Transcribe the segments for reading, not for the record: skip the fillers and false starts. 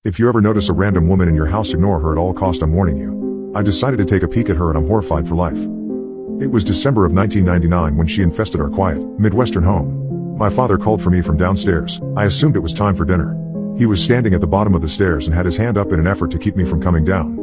If you ever notice a random woman in your house, ignore her at all cost. I'm warning you. I decided to take a peek at her and I'm horrified for life. It was December of 1999 when she infested our quiet, Midwestern home. My father called for me from downstairs. I assumed it was time for dinner. He was standing at the bottom of the stairs and had his hand up in an effort to keep me from coming down.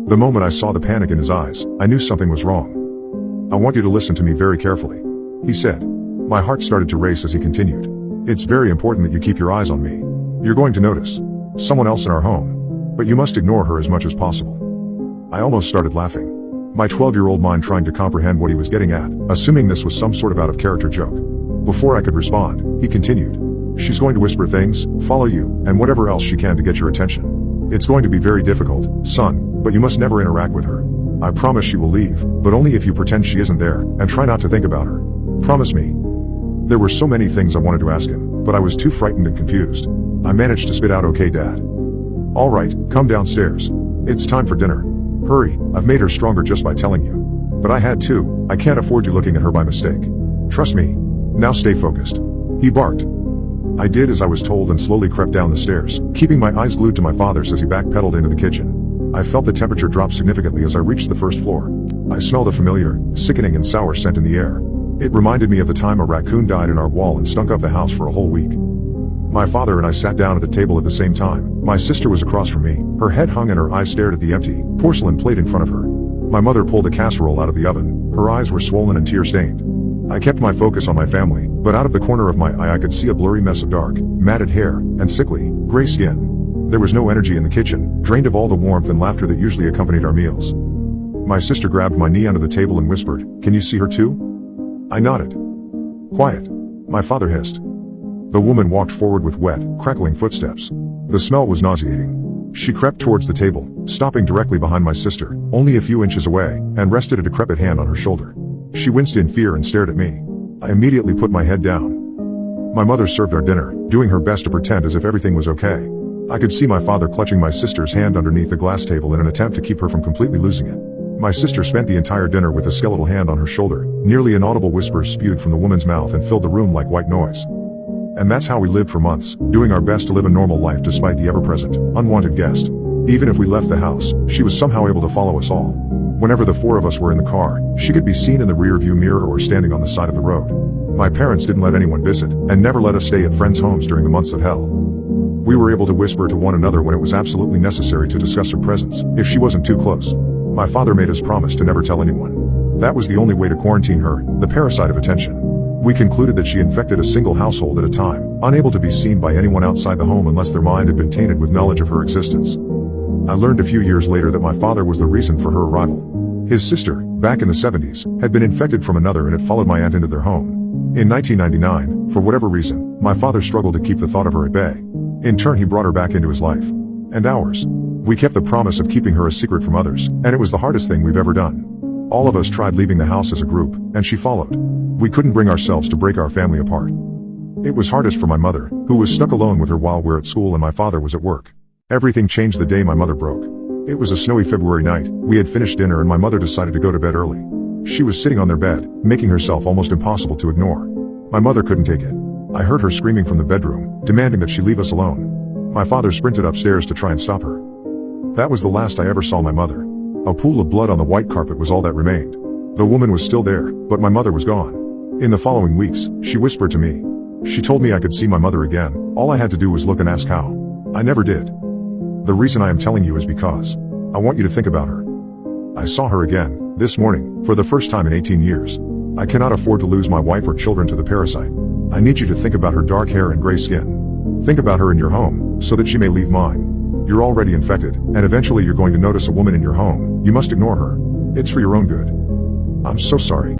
The moment I saw the panic in his eyes, I knew something was wrong. I want you to listen to me very carefully, he said. My heart started to race as he continued. It's very important that you keep your eyes on me. You're going to notice someone else in our home, but you must ignore her as much as possible. I almost started laughing, my 12-year-old mind trying to comprehend what he was getting at, assuming this was some sort of out-of-character joke. Before I could respond, he continued. She's going to whisper things, follow you, and whatever else she can to get your attention. It's going to be very difficult, son, but you must never interact with her. I promise she will leave, but only if you pretend she isn't there, and try not to think about her. Promise me. There were so many things I wanted to ask him, but I was too frightened and confused. I managed to spit out, okay, Dad. All right, come downstairs. It's time for dinner. Hurry, I've made her stronger just by telling you. But I had to. I can't afford you looking at her by mistake. Trust me. Now stay focused. He barked. I did as I was told and slowly crept down the stairs, keeping my eyes glued to my father's as he backpedaled into the kitchen. I felt the temperature drop significantly as I reached the first floor. I smelled a familiar, sickening and sour scent in the air. It reminded me of the time a raccoon died in our wall and stunk up the house for a whole week. My father and I sat down at the table at the same time. My sister was across from me. Her head hung and her eyes stared at the empty porcelain plate in front of her. My mother pulled a casserole out of the oven. Her eyes were swollen and tear-stained. I kept my focus on my family, but out of the corner of my eye I could see a blurry mess of dark, matted hair, and sickly, gray skin. There was no energy in the kitchen, drained of all the warmth and laughter that usually accompanied our meals. My sister grabbed my knee under the table and whispered, "Can you see her too?" I nodded. "Quiet," my father hissed. The woman walked forward with wet, crackling footsteps. The smell was nauseating. She crept towards the table, stopping directly behind my sister, only a few inches away, and rested a decrepit hand on her shoulder. She winced in fear and stared at me. I immediately put my head down. My mother served our dinner, doing her best to pretend as if everything was okay. I could see my father clutching my sister's hand underneath the glass table in an attempt to keep her from completely losing it. My sister spent the entire dinner with a skeletal hand on her shoulder. Nearly inaudible whispers spewed from the woman's mouth and filled the room like white noise. And that's how we lived for months, doing our best to live a normal life despite the ever-present, unwanted guest. Even if we left the house, she was somehow able to follow us all. Whenever the four of us were in the car, she could be seen in the rear-view mirror or standing on the side of the road. My parents didn't let anyone visit, and never let us stay at friends' homes during the months of hell. We were able to whisper to one another when it was absolutely necessary to discuss her presence, if she wasn't too close. My father made us promise to never tell anyone. That was the only way to quarantine her, the parasite of attention. We concluded that she infected a single household at a time, unable to be seen by anyone outside the home unless their mind had been tainted with knowledge of her existence. I learned a few years later that my father was the reason for her arrival. His sister, back in the 70s, had been infected from another and had followed my aunt into their home. In 1999, for whatever reason, my father struggled to keep the thought of her at bay. In turn, he brought her back into his life. And ours. We kept the promise of keeping her a secret from others, and it was the hardest thing we've ever done. All of us tried leaving the house as a group, and she followed. We couldn't bring ourselves to break our family apart. It was hardest for my mother, who was stuck alone with her while we're at school and my father was at work. Everything changed the day my mother broke. It was a snowy February night. We had finished dinner and my mother decided to go to bed early. She was sitting on their bed, making herself almost impossible to ignore. My mother couldn't take it. I heard her screaming from the bedroom, demanding that she leave us alone. My father sprinted upstairs to try and stop her. That was the last I ever saw my mother. A pool of blood on the white carpet was all that remained. The woman was still there, but my mother was gone. In the following weeks, she whispered to me. She told me I could see my mother again. All I had to do was look and ask how. I never did. The reason I am telling you is because I want you to think about her. I saw her again, this morning, for the first time in 18 years. I cannot afford to lose my wife or children to the parasite. I need you to think about her dark hair and gray skin. Think about her in your home, so that she may leave mine. You're already infected, and eventually you're going to notice a woman in your home. You must ignore her. It's for your own good. I'm so sorry.